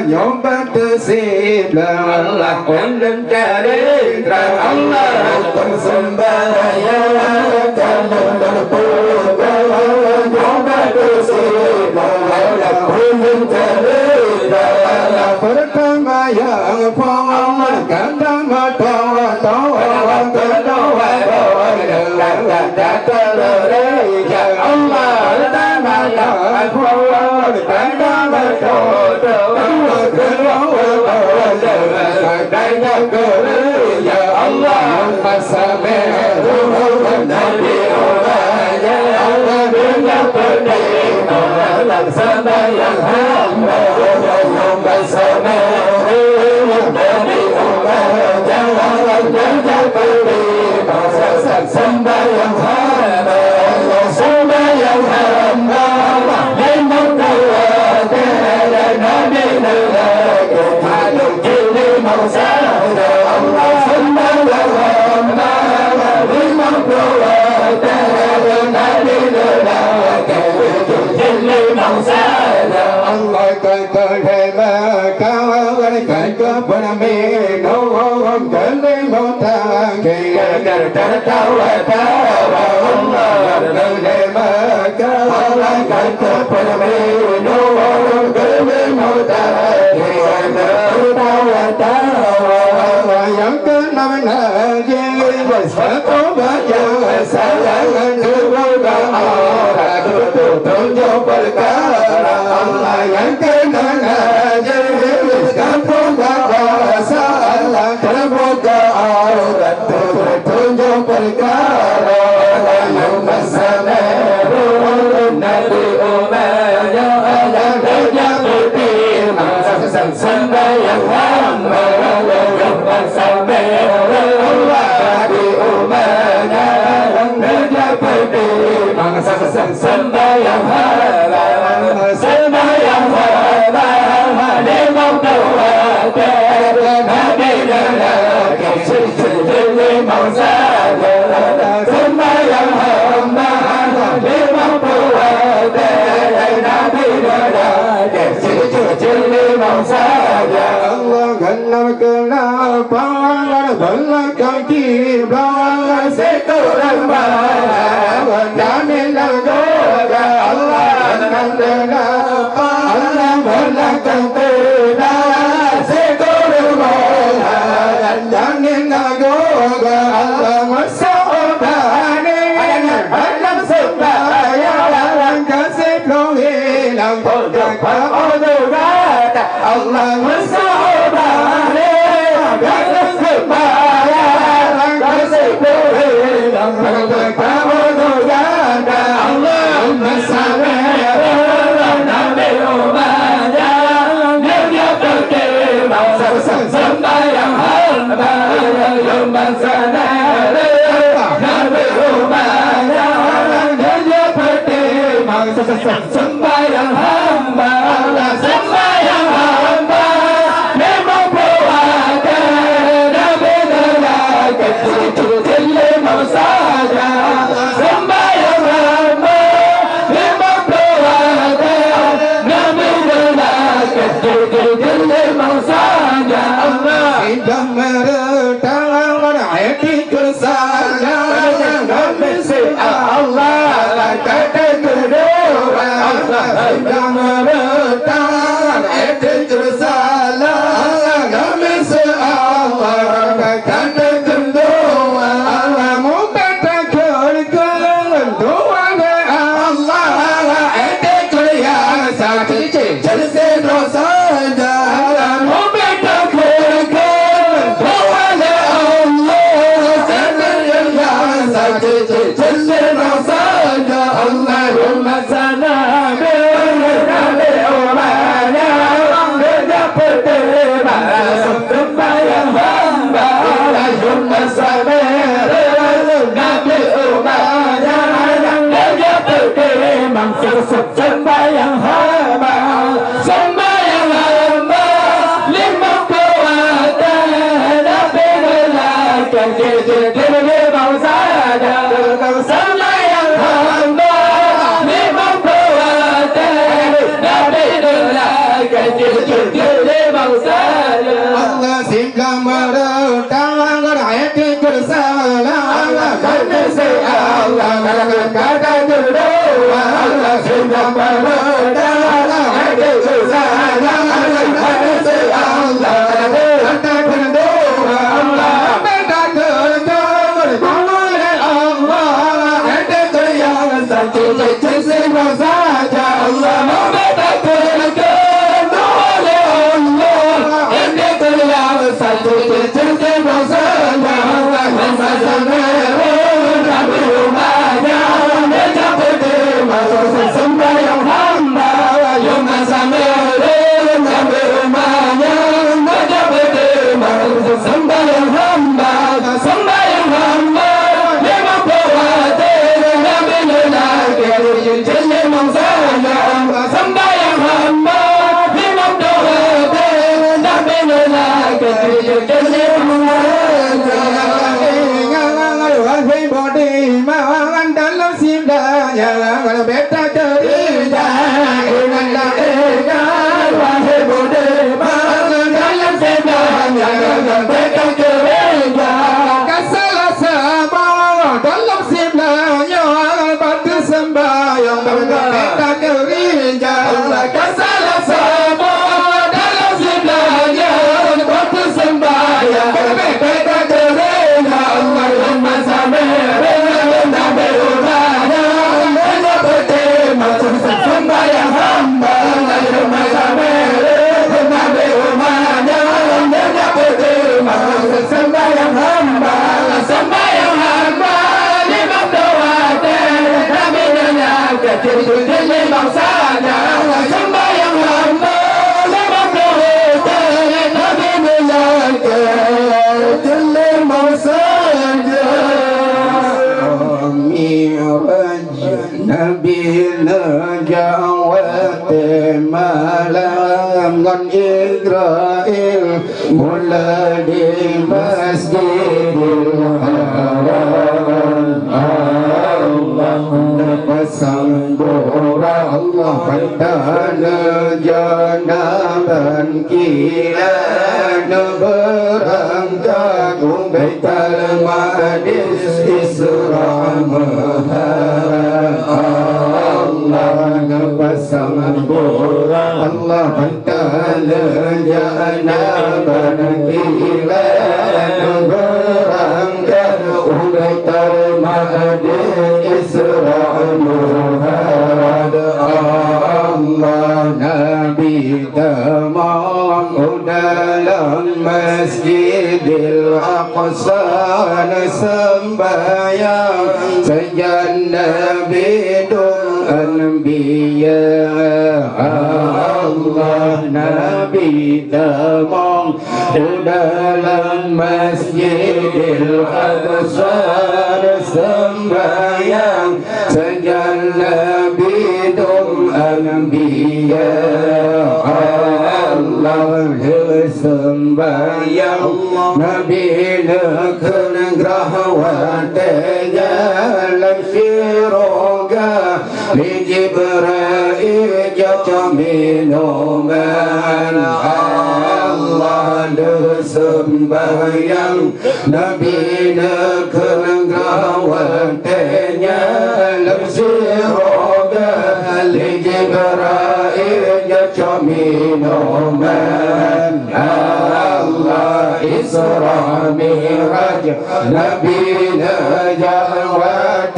nyoba tersiblah Allah undang cari Allah bersembahyang kamu berpuja nyoba tersiblah Allah undang cari Allah pertama yang Allah kadang tawa kedua dengan data ya Allah pertama yang Allah kadang ya Allah masameru nabi ya Allah dengan penerima laksana yang hamba yang masameru nabi jangan kerja penerima sembahyang hamba sembahyang hamba memang nabi Allah kata hema kau kata penami nom kali mota kira tertawa tawa Allah hema kau kata penami nom kali mota kira tertawa tawa yang kenal lagi satu baca salah juga orang tunjuk perkara Allah yang kenal aja kamu baca salah terbuka aurat tunjuk perkara yang masameru nabi umayya ada kerja putih sembahyang hamba yang masameru nabi umayya kerja putih sembahyang hamba sembahyang hamba limau tawat nabi lelaki limau saja sembahyang hamba limau tawat nabi lelaki limau saja Allah kenapa belakang kiblat sekurang malam dan lagoga Allah kenapa Allah belakang kiblat sekurang malam dan lagoga Allah masobani alam sembahyang kasih hilang pojok Allah masobani alam sembahyang kasih hilang pojok Allahumma salli ala nabi umayya dia terima sembahyang hamba Allahumma salli ala nabi umayya dia terima sembahyang hamba sembahyang hamba memang puasa nabi lelaki terima saja sembahyang hamba memang puasa nabi lelaki terima saja Allah sudah meretang hati kesana nabi Allah kata kedua Allah sudah meretang hati kesana nabi Allah kata kedua Allah mau kata kedua Allah hati kelihatan jadi dosa Allah mau làm mơ đang có đại trên cơ sở là cái này sẽ là cái cái từ đâu là xin làm mơ đang là cái từ xa là cái này sẽ là cái từ đâu là mấy cái từ đâu không nói Allah cái từ yang sa chỉ xin vào xa cha Allah mấy cái từ đâu là Allah cái từ yang sa chỉ xin vào xa cha Allah mình phải san về ra điều mà ya để cho tôi tìm mà rồi sống đây ông ham mà yêu mà san về ra điều mà ya để cho tôi tìm mà rồi sống đây ông ham mà sống đây ông ham mà để mà tôi hòa thế ra bên nơi là kẻ trên lên mong xa nhà sống đây ông ham mà để mà tôi hòa thế ra bên nơi là kẻ trên lên mong xa khi bỏ đi mà anh đã lắm xin đã nhà gọi là bé ta chơi ra anh đã đi ra và khi bỏ đi mà anh đã lắm xin đã nhà gọi là bé ta chơi ra cái xa là xa bao đã lắm xin đã nhà bắt cứ xem ba yang bé ta chơi ra cái xa là xa bao đã lắm xin đã nhà bắt cứ xem ba yang bé ta chơi ra Allah mà sa mê na bê ma ya na bê te ma sum ba ya ham ba Allah mà sa mê na bê ma ya na bê te ma sum ba ya ham ba sum ba ya ham ba ni ma do wa te na bê na ka ti ni ma sa ya sum ba ya ham ba ni ma do te na bê na ka ti ni ma sa Nabi Najawat malam ngon Israel mula di Masjidil Haram Allah pasang bora Allah pandana janaban kila berangkat Baitul Maqdis Isra Allah pasang bora Allah pandana janaban kila berangkat Baitul Maqdis Isra Allah Nabi tamam dalam Masjidil Aqsa sembahyang sajan Nabi dum anbiya Allah Nabi tamam dalam Masjidil Aqsa sembahyang sajan Nabi dum anbiya Allah sembahyang Nabi nekun grawatnya dalam siroga li Jibril jatuh minuman Allah sembahyang Nabi nekun grawatnya dalam siroga li Jibril jatuh minuman Allah Isra Miraj Nabi Najawat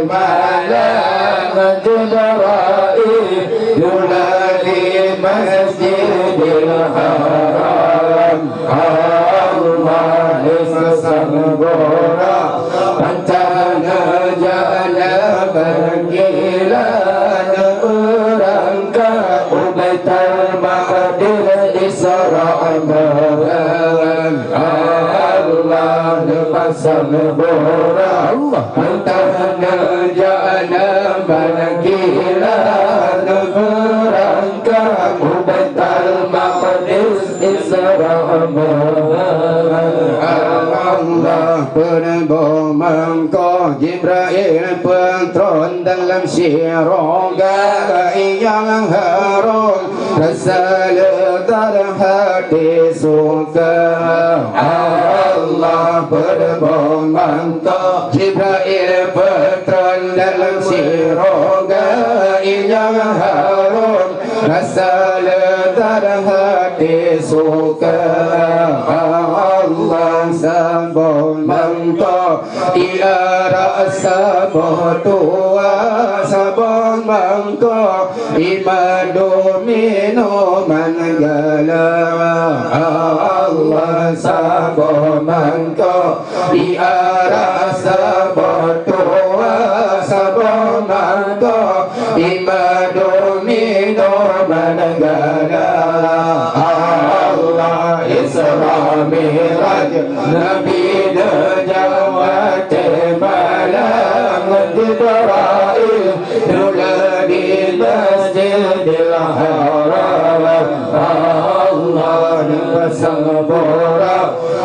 malam Jibril yulali Masjidil Haram Allah Isra Bora Pantana Jana Bergilan Berangkat Baitul Maqdis Isra Allah pasang bora Allah antara jana bangkilan berangkat Baitul Maqdis Isra Allah penerbo mangko Jibril pentron dalam siroga yang harum rasa ledar hati suka. Allah berbontak Jibril bertron dalam siroga yang harum, rasa ledar hati suka. Allah sabun mangkok ia rasa botua sabun mangkok imadu minuman galau. Allah sabun mangkok ia rasa botua sabun mangkok imadu minuman galau. Allah Isra Miraj Nabi Najawat malam Jibril dula di Masjidil Haram. Allah Nasabura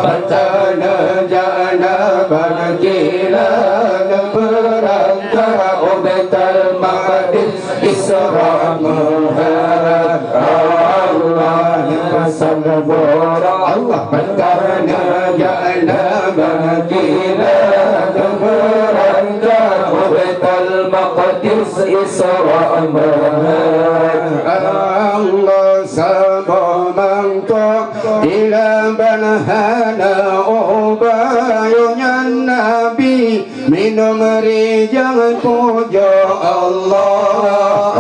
Patana Janaban Kilan Berangkara Ubetal Maqdis Isra Muhammad. Allah Nasabura Allah Patana Janaban Kilan Berangkara Ubetal Maqdis Isra Muhammad. Allah sabah mangkok ila banhana ubayunya Nabi minum rijal puja Allah.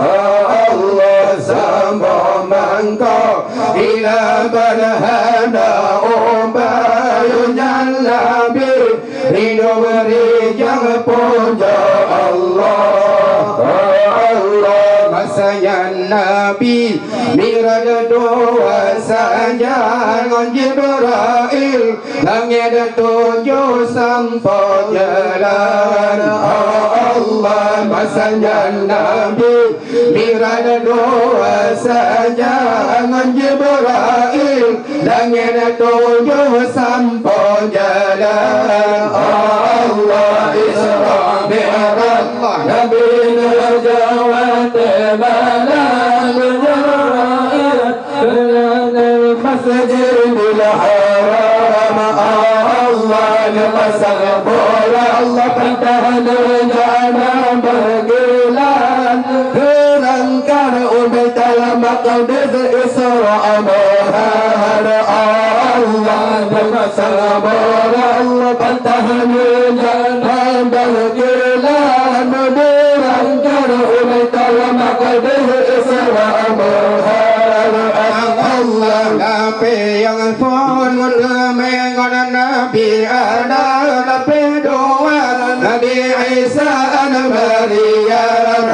Allah sabah mangkok ila banhana ubayunya Nabi minum rijal puja Allah. Masanya Nabi mirad doa saja dengan Jibril langit tujuh sampai jalan. Allah masanya Nabi mirad doa saja dengan Jibril langit tujuh sampai jalan. Allah Isra Mi'raj Nabi Najawat malam Jibril dengan Masjidil Haram. Allah lepasan bola Allah pertahanan jangan bergilan gerangkan Ubetal Maqdis Isra Muhammad. Allah lepasan bola Allah pertahanan jangan bergilan gerangkan Ubetal Maqdis Isra Muhammad. Allah Nabi yang pun mengenal Nabi ada Nabi doa Nabi Isa Maryam.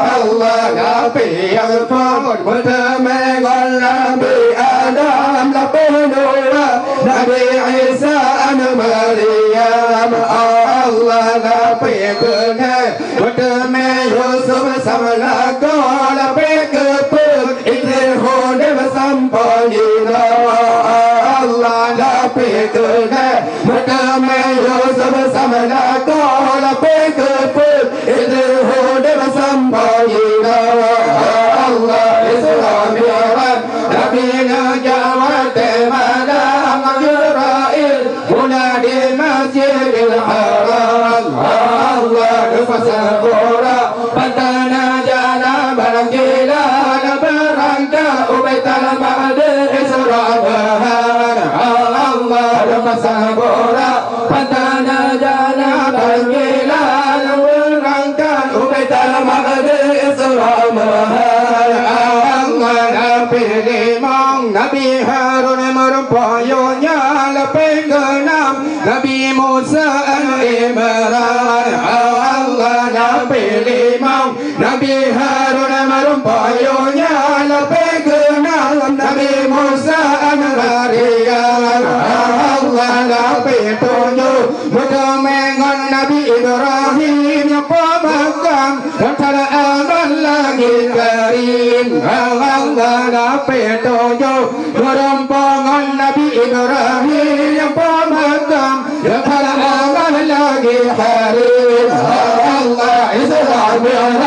Allah Nabi yang pun mengenal Nabi Adam Nabi doa Nabi Isa Maryam. Allah Nabi kenal bertemu Yusuf sama lagu Nabi keput Idrihun sampai Allah Nabi kenal bertemu Yusuf sama lagu Nabi keput Idrihun sampai Allah Isra Mi'raj Nabi Najawat malam Jibril munadi Masjidil Haram. Allah Nasabura Patana Janaban Kilan Berangkat Ubetal Maqdis Isra Muhammad. Allah Nasabura Patana Janaban Kilan Berangkat Ubetal Maqdis Isra Muhammad. Allah Nabi Limang Nabi Harun merumpayunya lebih genam Nabi Musa Imran. Allah Nabi Limang Nabi Harun merumpayunya lebih genam Nabi Musa Maryam. Allah Nabi tunjuk bertemangan Nabi Ibrahim yang pemegang antara aman langit karim. Allah Nabi tunjuk berempangan Nabi Ibrahim yang pemegang antara aman lagi harim. Allah Isra Mi'raj